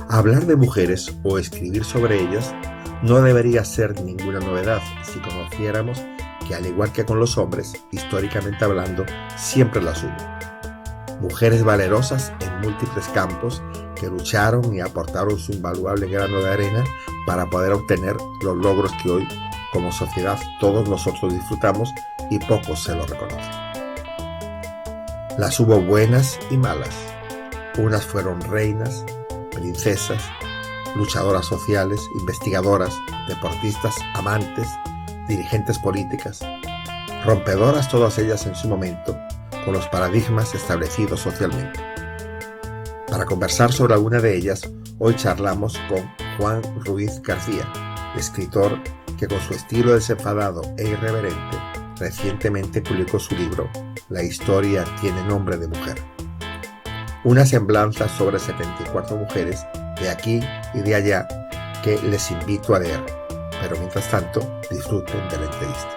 Hablar de mujeres o escribir sobre ellas no debería ser ninguna novedad si conociéramos que, al igual que con los hombres, históricamente hablando, siempre las hubo. Mujeres valerosas en múltiples campos que lucharon y aportaron su invaluable grano de arena para poder obtener los logros que hoy, como sociedad, todos nosotros disfrutamos y pocos se lo reconocen. Las hubo buenas y malas. Unas fueron reinas, princesas, luchadoras sociales, investigadoras, deportistas, amantes, dirigentes políticas, rompedoras todas ellas en su momento, con los paradigmas establecidos socialmente. Para conversar sobre alguna de ellas, hoy charlamos con Juan Ruiz García, escritor que, con su estilo desenfadado e irreverente, recientemente publicó su libro La historia tiene nombre de mujer. Una semblanza sobre 74 mujeres de aquí y de allá que les invito a leer, pero mientras tanto disfruten de la entrevista.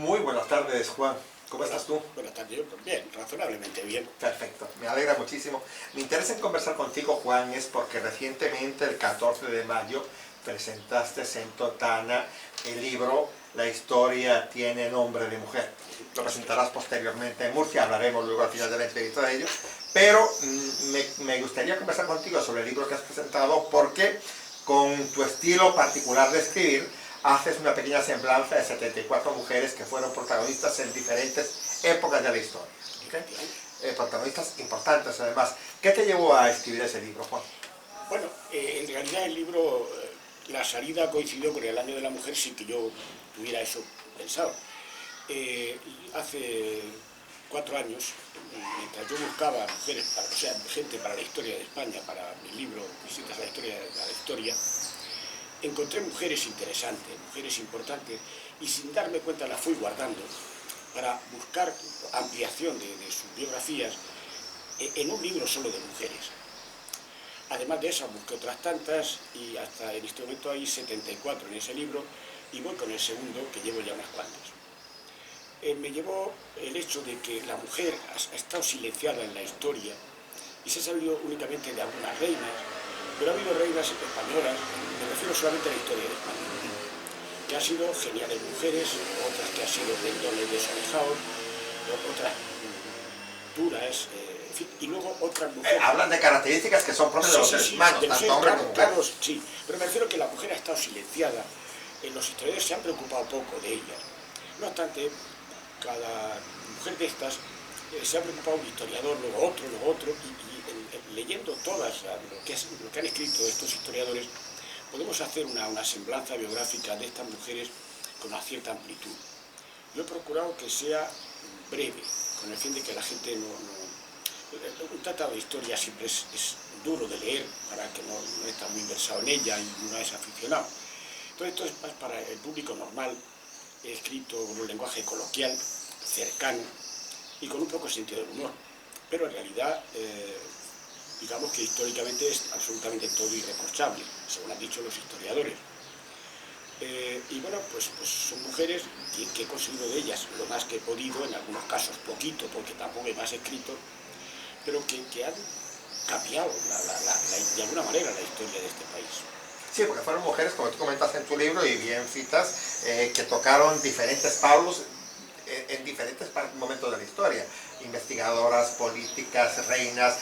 Muy buenas tardes, Juan. ¿Cómo estás tú? Buenas tardes, yo bien, razonablemente bien. Perfecto, me alegra muchísimo. Mi interés en conversar contigo, Juan, es porque recientemente, el 14 de mayo, presentaste en Totana el libro La historia tiene nombre de mujer. Lo presentarás posteriormente en Murcia, hablaremos luego al final de la entrevista de ello, pero me gustaría conversar contigo sobre el libro que has presentado porque, con tu estilo particular de escribir, haces una pequeña semblanza de 74 mujeres que fueron protagonistas en diferentes épocas de la historia. ¿Okay? Protagonistas importantes, además. ¿Qué te llevó a escribir ese libro, Juan? Bueno, en realidad el libro, la salida coincidió con el Año de la Mujer sin que yo tuviera eso pensado. Hace 4 años, mientras yo buscaba mujeres, o sea, gente para la historia de España, para mi libro Visitas a la historia, encontré mujeres interesantes, mujeres importantes, y sin darme cuenta las fui guardando para buscar ampliación de sus biografías en un libro solo de mujeres. Además de eso, busqué otras tantas y hasta en este momento hay 74 en ese libro y voy con el segundo, que llevo ya unas cuantas. Me llevó el hecho de que la mujer ha estado silenciada en la historia y se ha sabido únicamente de algunas reinas, pero ha habido reinas españolas, me refiero solamente a la historia de España, que han sido geniales mujeres, otras que han sido rendones desorejados, otras duras, en fin, y luego otras mujeres... Hablan de características que son propias de los seres humanos, tanto hombres como mujeres. Claro, sí, pero me refiero a que la mujer ha estado silenciada, los historiadores se han preocupado poco de ella. No obstante, cada mujer de estas se ha preocupado un historiador, luego otro, y leyendo todas lo que han escrito estos historiadores, podemos hacer una semblanza biográfica de estas mujeres con una cierta amplitud. Yo he procurado que sea breve, con el fin de que la gente un tratado de historia siempre es duro de leer, para que no está muy versado en ella y no es aficionado. Entonces esto es más para el público normal, escrito con un lenguaje coloquial, cercano y con un poco de sentido del humor. Pero en realidad, digamos que históricamente es absolutamente todo irreprochable, según han dicho los historiadores. Y bueno, pues son mujeres que he conseguido de ellas lo más que he podido, en algunos casos poquito, porque tampoco hay más escrito, pero que han cambiado de alguna manera la historia de este país. Sí, porque fueron mujeres, como tú comentas en tu libro y bien citas, que tocaron diferentes palos en diferentes momentos de la historia. Investigadoras, políticas, reinas,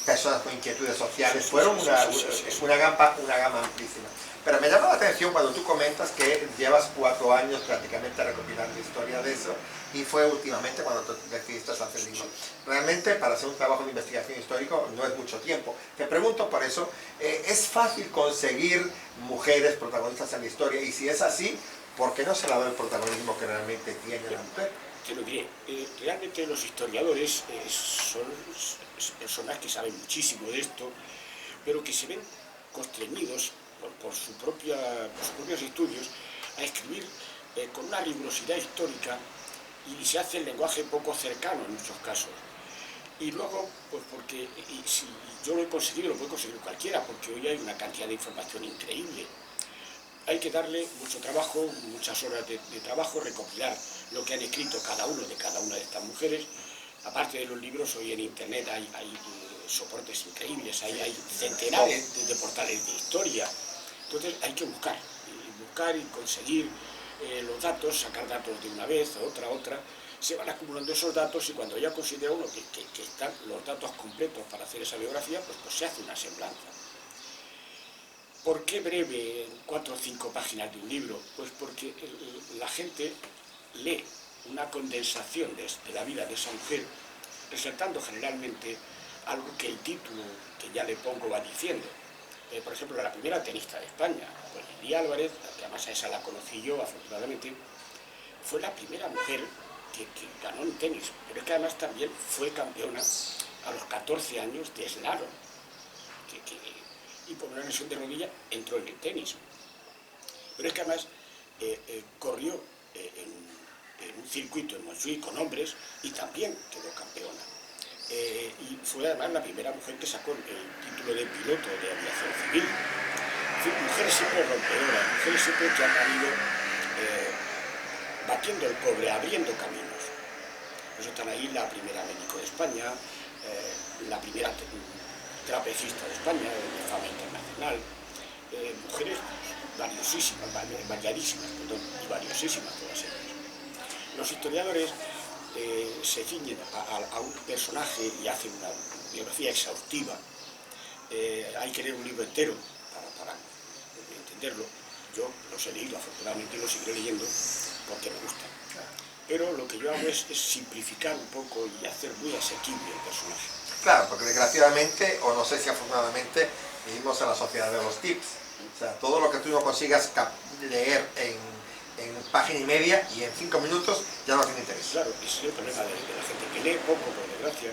personas con inquietudes sociales, fueron una gama amplísima. Pero me llama la atención cuando tú comentas que llevas 4 años prácticamente recopilando historia de eso, y fue últimamente cuando tú decidiste hacer el libro. Realmente, para hacer un trabajo de investigación histórico no es mucho tiempo. Te pregunto por eso, ¿es fácil conseguir mujeres protagonistas en la historia? Y si es así, ¿por qué no se le da el protagonismo que realmente tiene la mujer? Te lo diré. Realmente los historiadores son personas que saben muchísimo de esto, pero que se ven constreñidos por sus propios estudios a escribir con una rigurosidad histórica, y se hace el lenguaje poco cercano en muchos casos. Y luego, pues porque si yo lo he conseguido, lo puede conseguir cualquiera, porque hoy hay una cantidad de información increíble. Hay que darle mucho trabajo, muchas horas de trabajo, recopilar lo que han escrito cada una de estas mujeres, aparte de los libros, hoy en Internet hay soportes increíbles, hay centenares de portales de historia. Entonces hay que buscar y conseguir los datos, sacar datos de una vez, otra. Se van acumulando esos datos y cuando ya considera uno que están los datos completos para hacer esa biografía, pues se hace una semblanza. ¿Por qué breve, 4 o 5 páginas de un libro? Pues porque la gente lee una condensación de la vida de esa mujer, resaltando generalmente algo que el título que ya le pongo va diciendo. Por ejemplo, la primera tenista de España, pues Lili Álvarez, que además a esa la conocí yo afortunadamente, fue la primera mujer que ganó en tenis, pero es que además también fue campeona a los 14 años de slalom, y por una lesión de rodilla entró en el tenis. Pero es que además corrió en un circuito en Montjuïc con hombres y también quedó campeona. Y fue además la primera mujer que sacó el título de piloto de aviación civil. En fin, mujeres siempre rompedoras, mujeres siempre que han ido batiendo el cobre, abriendo caminos. Por eso están ahí la primera médico de España, la primera trapecista de España, de fama internacional, mujeres variosísimas, variadísimas, y valiosísimas todas ellas. Los historiadores se ciñen a un personaje y hacen una biografía exhaustiva. Hay que leer un libro entero para entenderlo. Yo los he leído, afortunadamente, y los seguiré leyendo porque me gustan. Pero lo que yo hago es simplificar un poco y hacer muy asequible el personaje. Claro, porque desgraciadamente, o no sé si afortunadamente, vivimos en la sociedad de los tips. O sea, todo lo que tú no consigas leer en página y media y en 5 minutos ya no tiene interés. Claro, ese es el problema de la gente que lee poco, por desgracia.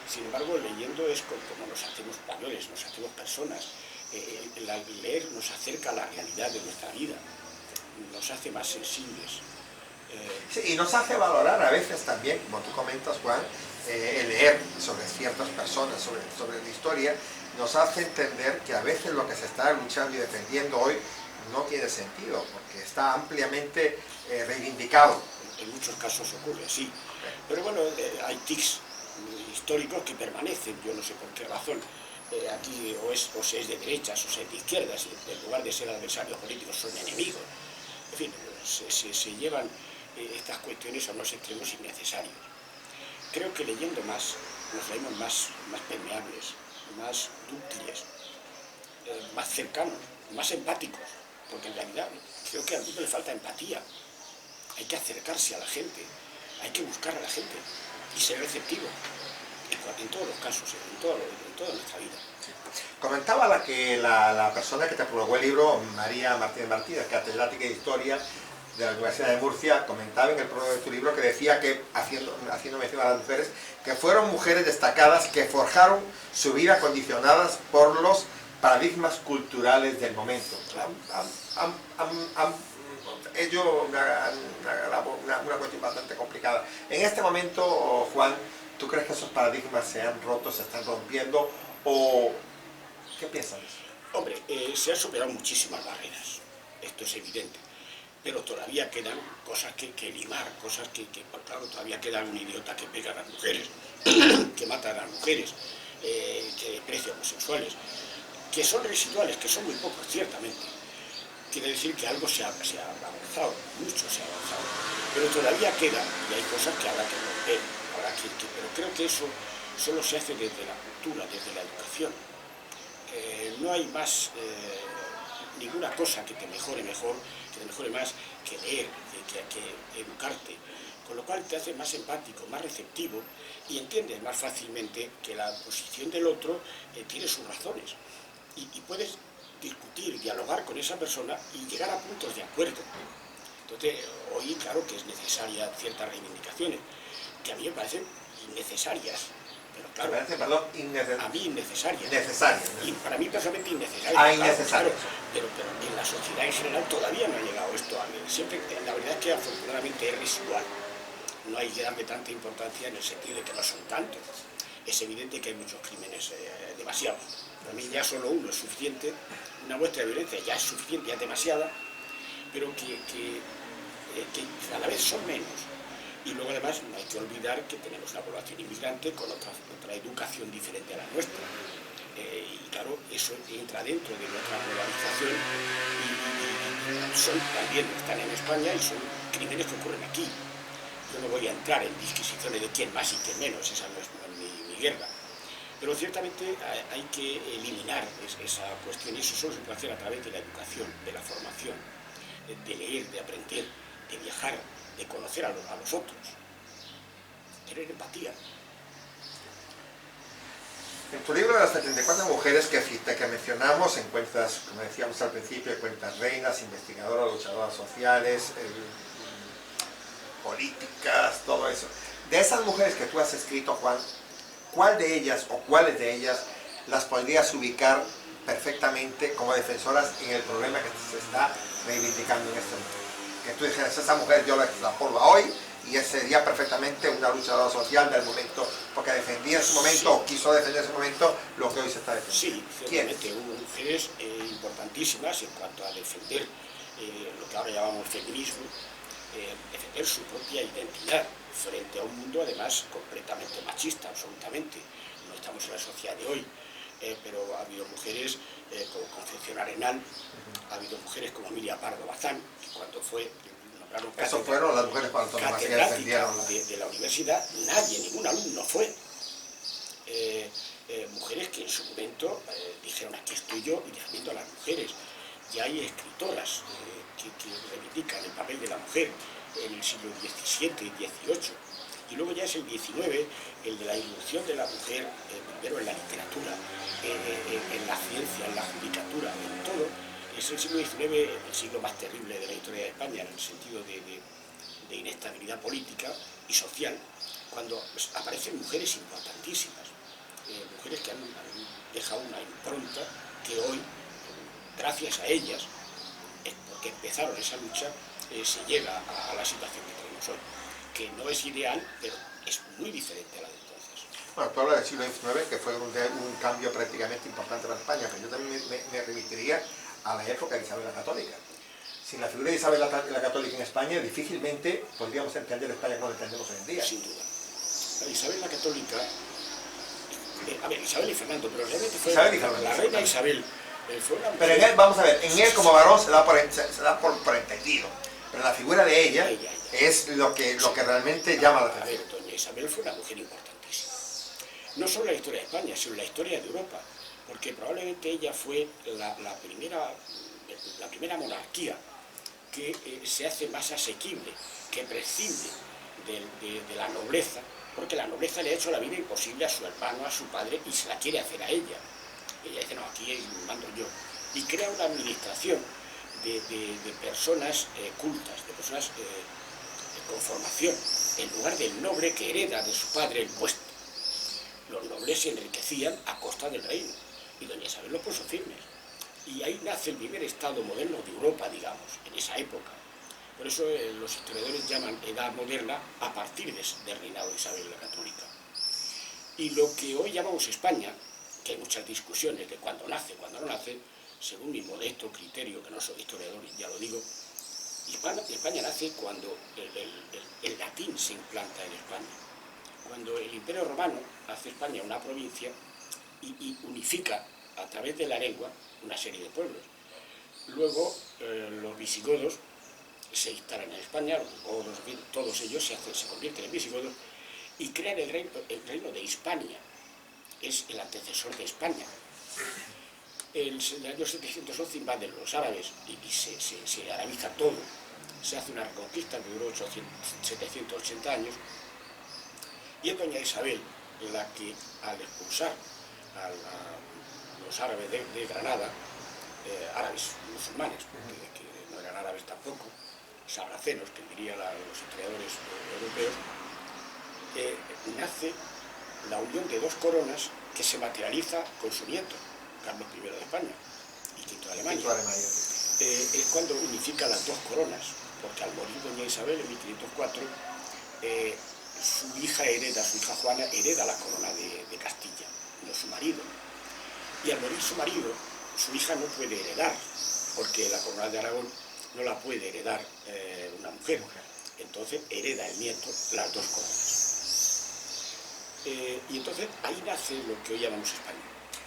Sin embargo, leyendo es como nos hacemos mayores, nos hacemos personas. El leer nos acerca a la realidad de nuestra vida, nos hace más sensibles. Sí, y nos hace valorar a veces también, como tú comentas, Juan, el leer sobre ciertas personas, sobre la historia, nos hace entender que a veces lo que se está luchando y defendiendo hoy no tiene sentido, porque está ampliamente reivindicado. En muchos casos ocurre así. Pero bueno, hay tics históricos que permanecen, yo no sé por qué razón. Aquí o se es de derechas o se es de izquierdas, y en lugar de ser adversarios políticos son enemigos. En fin, se llevan estas cuestiones a unos extremos innecesarios. Creo que leyendo más, nos leemos más permeables, más dúctiles, más cercanos, más empáticos, porque en realidad creo que al mundo le falta empatía. Hay que acercarse a la gente, hay que buscar a la gente y ser receptivo, en todos los casos, en toda nuestra vida. Comentaba la persona que te prologó el libro, María Martínez Martínez, catedrática de Historia de la Universidad de Murcia, comentaba en el prólogo de tu libro que decía que, haciendo mención a las mujeres, que fueron mujeres destacadas que forjaron su vida condicionadas por los paradigmas culturales del momento. Ello una cuestión bastante complicada. En este momento, Juan, ¿tú crees que esos paradigmas se han roto, se están rompiendo? ¿O qué piensas? Hombre, se han superado muchísimas barreras, esto es evidente, pero todavía quedan cosas que limar, cosas que claro, todavía queda un idiota que pega a las mujeres, que mata a las mujeres, que desprecia a homosexuales, que son residuales, que son muy pocos, ciertamente. Quiere decir que algo se ha avanzado, mucho se ha avanzado, pero todavía queda, y hay cosas que habrá que romper, pero creo que eso solo se hace desde la cultura, desde la educación. No hay más ninguna cosa que te mejore más que leer, que educarte, con lo cual te hace más empático, más receptivo y entiendes más fácilmente que la posición del otro tiene sus razones y puedes discutir, dialogar con esa persona y llegar a puntos de acuerdo. Entonces, hoy claro que es necesaria ciertas reivindicaciones, que a mí me parecen innecesarias. Pero claro, a mí innecesarias. Y para mí personalmente innecesarias. Innecesarias. Claro, pero en la sociedad en general todavía no ha llegado esto a mí. Siempre, la verdad es que afortunadamente es residual. No hay que darle tanta importancia en el sentido de que no son tantos. Es evidente que hay muchos crímenes, demasiados. Para mí ya solo uno es suficiente, una muestra de violencia ya es suficiente, ya es demasiada, pero que cada vez son menos. Y luego además no hay que olvidar que tenemos una población inmigrante con otra educación diferente a la nuestra. Y claro, eso entra dentro de nuestra globalización y también están en España y son crímenes que ocurren aquí. Yo no voy a entrar en disquisiciones de quién más y quién menos, esa no es mi guerra. Pero ciertamente hay que eliminar esa cuestión y eso solo se puede hacer a través de la educación, de la formación, de leer, de aprender, de viajar, de conocer a los otros, tener empatía. En tu libro de las 74 mujeres que mencionamos encuentras, como decíamos al principio, encuentras reinas, investigadoras, luchadoras sociales, políticas, todo eso. De esas mujeres que tú has escrito, Juan, ¿cuál de ellas o cuáles de ellas las podrías ubicar perfectamente como defensoras en el problema que se está reivindicando en este momento? Que tú dijeras, esa mujer yo la pongo hoy y sería perfectamente una luchadora social del momento, porque defendía en su momento, o quiso defender en su momento, lo que hoy se está defendiendo. Sí, ciertamente hubo mujeres importantísimas en cuanto a defender lo que ahora llamamos feminismo, defender su propia identidad frente a un mundo además completamente machista, absolutamente. No estamos en la sociedad de hoy, pero ha habido mujeres como Concepción Arenal, ha habido mujeres como Emilia Pardo Bazán, que cuando fue eso fueron las mujeres catedrática de la universidad, nadie, ningún alumno fue. Mujeres que en su momento dijeron aquí estoy yo y defendiendo a las mujeres. Ya hay escritoras que reivindican el papel de la mujer en el siglo XVII y XVIII. Y luego ya es el XIX, el de la irrupción de la mujer, primero en la literatura, en la ciencia, en la judicatura, en todo. Es el siglo XIX el siglo más terrible de la historia de España, en el sentido de inestabilidad política y social, cuando aparecen mujeres importantísimas, mujeres que han dejado una impronta que hoy, gracias a ellas, porque empezaron esa lucha, se llega a la situación que tenemos hoy, que no es ideal, pero es muy diferente a la de entonces. Bueno, tú hablas del siglo XIX, que fue un cambio prácticamente importante para España, pero yo también me remitiría a la época de Isabel la Católica. Sin la figura de Isabel la Católica en España, difícilmente podríamos entender España como lo entendemos hoy en día. Sin duda. Isabel la Católica, a ver, Isabel y Fernando, pero realmente fue la reina Isabel. Fue una mujer. Pero en él, vamos a ver, en él como varón se da por entendido, pero la figura de ella es lo que realmente llama la atención. A ver, doña Isabel fue una mujer importantísima. No solo en la historia de España, sino en la historia de Europa, porque probablemente ella fue la primera monarquía que se hace más asequible, que prescinde de la nobleza, porque la nobleza le ha hecho la vida imposible a su hermano, a su padre, y se la quiere hacer a ella. Ella dice, no, aquí mando yo. Y crea una administración de personas cultas, de personas con formación, en lugar del noble que hereda de su padre el puesto. Los nobles se enriquecían a costa del reino, y doña Isabel lo puso firmes. Y ahí nace el primer estado moderno de Europa, digamos, en esa época. Por eso los historiadores llaman edad moderna a partir del reinado de Isabel la Católica. Y lo que hoy llamamos España, que hay muchas discusiones de cuándo nace, cuándo no nace, según mi modesto criterio, que no soy historiador y ya lo digo, España nace cuando el latín se implanta en España. Cuando el Imperio Romano hace España una provincia y unifica a través de la lengua una serie de pueblos. Luego los visigodos se instalan en España, todos ellos se convierten en visigodos y crean el reino de Hispania. Es el antecesor de España. En el año 711 invaden los árabes y se arabiza todo. Se hace una reconquista que duró 780 años. Y es doña Isabel la que, al expulsar a los árabes de Granada, árabes musulmanes, que no eran árabes tampoco, sarracenos, que dirían los historiadores europeos, nace la unión de dos coronas que se materializa con su nieto, Carlos I de España y V de Alemania. Es cuando unifica las dos coronas, porque al morir doña Isabel en 1504, su hija Juana hereda la corona de Castilla, no su marido. Y al morir su marido, su hija no puede heredar, porque la corona de Aragón no la puede heredar una mujer. entonces hereda el nieto las dos coronas. Y entonces ahí nace lo que hoy llamamos España.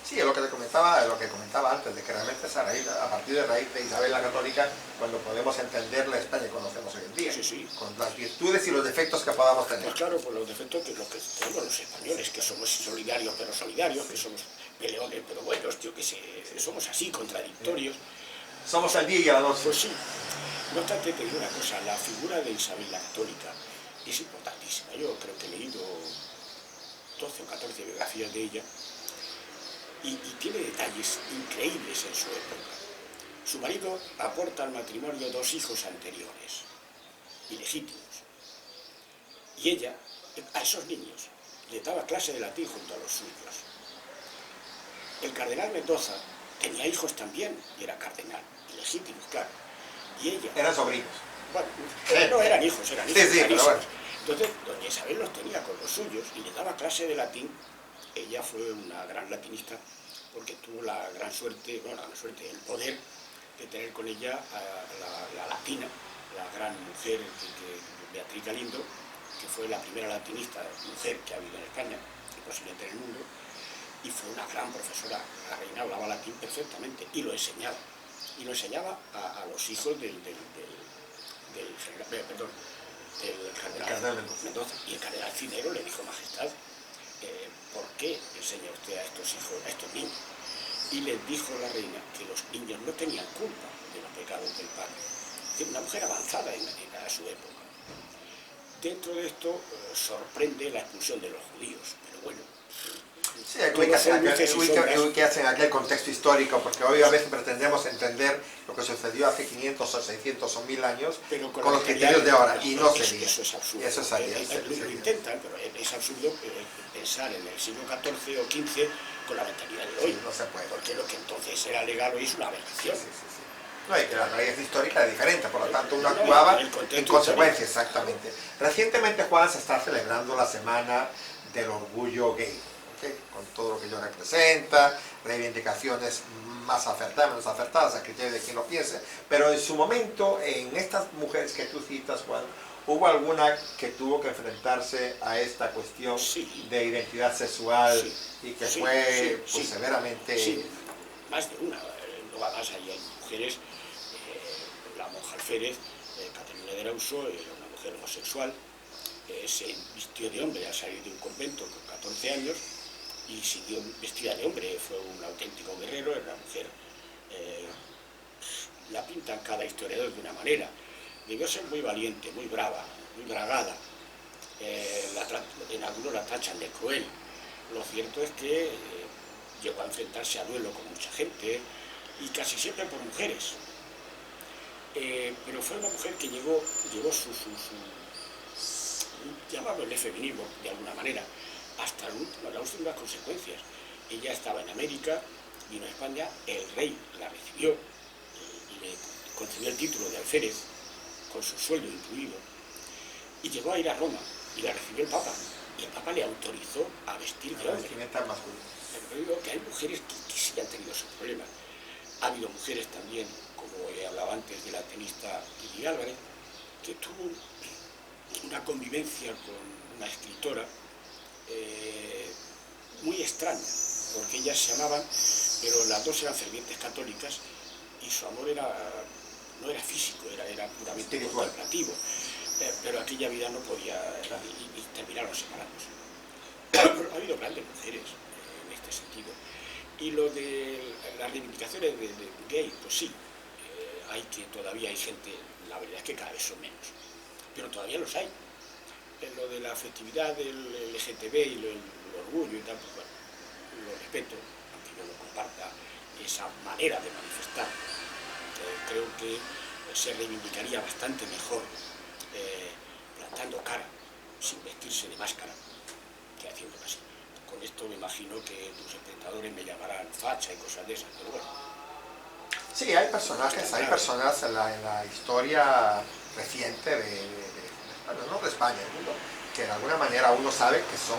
Sí, es lo que comentaba antes, de que realmente es a partir de raíz de Isabel la Católica cuando podemos entender la España que conocemos hoy en día, Sí, sí. con las virtudes y los defectos que podamos tener. Pues claro, por los defectos que tenemos los españoles, que somos solidarios pero solidarios, que somos peleones pero buenos, tío, que somos así, contradictorios. Somos el día y la noche. Pues sí. No obstante, te digo una cosa, la figura de Isabel la Católica es importantísima. Yo creo que he leído 12 o 14 biografías de ella y tiene detalles increíbles en su época. Su marido aporta al matrimonio 2 hijos anteriores, ilegítimos. Y ella, a esos niños, le daba clase de latín junto a los suyos. El cardenal Mendoza tenía hijos también y era cardenal, ilegítimos, claro. Y ella... Eran sobrinos. Bueno, no eran hijos, sí, pero bueno. Entonces, doña Isabel los tenía con los suyos y le daba clase de latín. Ella fue una gran latinista porque tuvo la gran suerte, el poder de tener con ella a la latina, la gran mujer Beatriz Galindo, que fue la primera latinista mujer que ha habido en España y posiblemente en el mundo, y fue una gran profesora. La reina hablaba latín perfectamente y lo enseñaba. Y lo enseñaba a los hijos del cardenal Mendoza. Y el cardenal Cinero le dijo: Majestad, ¿por qué enseña usted a estos hijos, a estos niños? Y le dijo la reina que los niños no tenían culpa de los pecados del padre. Es una mujer avanzada a su época. Dentro de esto sorprende la expulsión de los judíos, pero bueno. Sí, que hacen aquel contexto histórico, porque hoy a veces pretendemos entender lo que sucedió hace 500 o 600 o 1000 años con los criterios de ahora, y no sería. Eso es absurdo. Eso es lo intentan, pero es absurdo pensar en el siglo XIV o XV con la mentalidad de hoy. Sí, no se puede. Porque lo que entonces era legal hoy es una aberración. No, y que la raíz histórica es diferente, por lo tanto uno actuaba en consecuencia, exactamente. Recientemente, Juan, se está celebrando la Semana del Orgullo Gay, ¿okay? Con todo lo que ello representa, reivindicaciones más acertadas, menos acertadas, a criterio de quien lo piense, pero en su momento, en estas mujeres que tú citas, Juan, ¿hubo alguna que tuvo que enfrentarse a esta cuestión de identidad sexual y que fue severamente... Sí, más de una, no va más, ahí hay mujeres, la monja Alférez, Catalina de Arauso, era una mujer homosexual, se vistió de hombre al salir de un convento con 14 años y siguió vestida de hombre, fue un auténtico guerrero, era una mujer, la pintan cada historiador de una manera, debió ser muy valiente, muy brava, muy bragada, en algunos la tachan de cruel. Lo cierto es que llegó a enfrentarse a duelo con mucha gente y casi siempre por mujeres, pero fue una mujer que llevó llamámosle feminismo de alguna manera, hasta las últimas consecuencias. Ella estaba en América, vino a España, el rey la recibió, le concedió el título de alférez, con su sueldo incluido, y llegó a ir a Roma, y la recibió el Papa, y el Papa le autorizó a vestir de hombre. Pero digo que hay mujeres que sí han tenido esos problemas. Ha habido mujeres también, como he hablado antes de la tenista Lili Álvarez, que tuvo una convivencia con una escritora muy extraña, porque ellas se amaban, pero las dos eran fervientes católicas y su amor no era físico, era puramente contemplativo, pero aquella vida no podía, y terminaron separados. Ha habido grandes mujeres en este sentido. Y lo de las reivindicaciones de gay, pues sí, todavía hay gente, la verdad es que cada vez son menos, pero todavía los hay. En lo de la afectividad del LGTB y el orgullo y tal, pues bueno, lo respeto, aunque yo no comparta esa manera de manifestar. Creo que se reivindicaría bastante mejor plantando cara, sin vestirse de máscara, que haciendo así. Con esto me imagino que tus espectadores me llamarán facha y cosas de esas, pero bueno. Sí, hay personas en la historia reciente no de España, del mundo, que de alguna manera uno sabe que son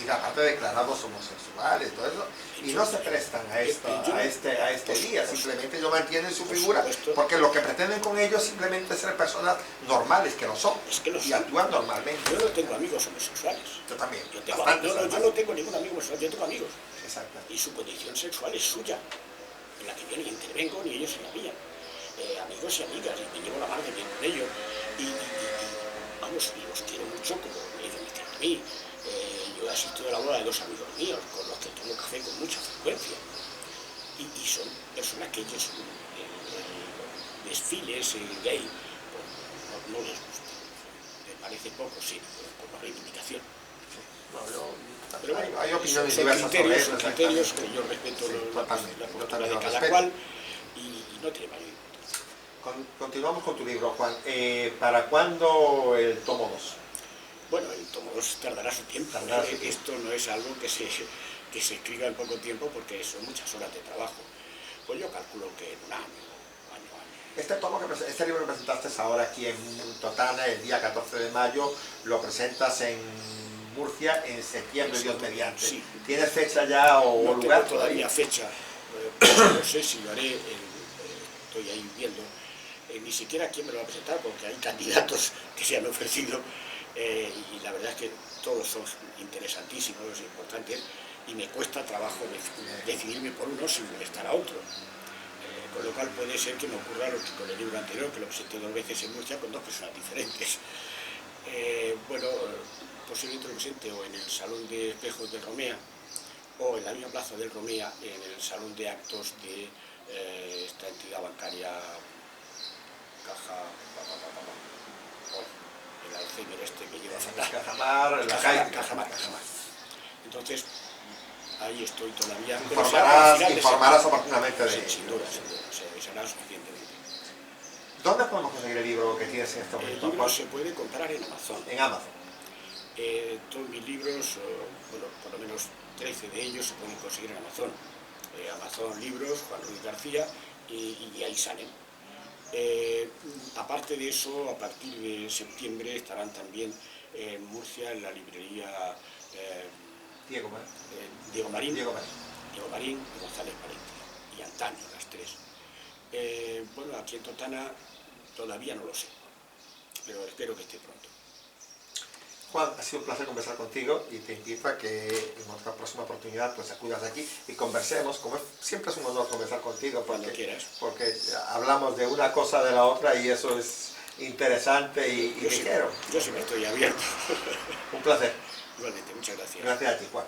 y aparte declarados homosexuales, todo eso, y no se prestan a esto, a este día, simplemente ellos mantienen su figura, porque lo que pretenden con ellos simplemente es ser personas normales, que lo son, y actúan normalmente. Yo no tengo amigos homosexuales. Yo también. Yo no tengo ningún amigo homosexual, yo tengo amigos. Exacto. Y su condición sexual es suya, en la que yo ni intervengo ni ellos en la mía. Amigos y amigas, y me llevo la mano de bien con ellos. Vamos, y los quiero mucho como me dicen a mí. Yo he asistido a la boda de 2 amigos míos, con los que tomo café con mucha frecuencia. Y son personas que ellos desfiles gay no les gusta. Me parece poco, sí, como reivindicación. Pero bueno, hay opiniones son diversas criterios, sobre eso, criterios que yo respeto la postura de cada cual y no tiene mayor importancia. Continuamos con tu libro, Juan. ¿Para cuándo el tomo 2? Bueno, el tomo 2 tardará su tiempo. Esto no es algo que se escriba en poco tiempo porque son muchas horas de trabajo. Pues yo calculo que en un año. Este libro que presentaste ahora aquí en Totana, el día 14 de mayo, lo presentas en Murcia en septiembre, Dios mediante. Sí. ¿Tienes fecha ya o no lugar? Tengo todavía fecha. No sé si lo haré, estoy ahí viendo. Ni siquiera quién me lo va a presentar porque hay candidatos que se han ofrecido y la verdad es que todos son interesantísimos, importantes y me cuesta trabajo decidirme por uno sin molestar a otro. Con lo cual puede ser que me ocurra lo que con el libro anterior, que lo presenté 2 veces en Murcia con 2 personas diferentes. Posiblemente lo presente o en el Salón de Espejos de Romea o en la misma plaza del Romea, en el Salón de Actos de esta entidad bancaria Caja... el Alzheimer que lleva Cajamar, la calle. Cajamar. Entonces, ahí estoy todavía. Informarás oportunamente de ello. Sin duda, se avisará suficientemente. ¿Dónde podemos conseguir el libro que tienes en este momento? El libro se puede comprar en Amazon. En Amazon. Todos mis libros, por lo menos 13 de ellos se pueden conseguir en Amazon. Amazon Libros, Juan Ruiz García, y ahí salen. Aparte de eso, a partir de septiembre estarán también en Murcia en la librería Diego Marín y González Palentia y Antaño, las 3. Bueno, aquí en Totana todavía no lo sé, pero espero que esté pronto. Juan, ha sido un placer conversar contigo y te invito a que en otra próxima oportunidad pues acudas aquí y conversemos, como siempre es un honor conversar contigo porque hablamos de una cosa de la otra y eso es interesante y ligero. Yo sí me estoy abierto. Un placer. Igualmente, muchas gracias. Gracias a ti, Juan.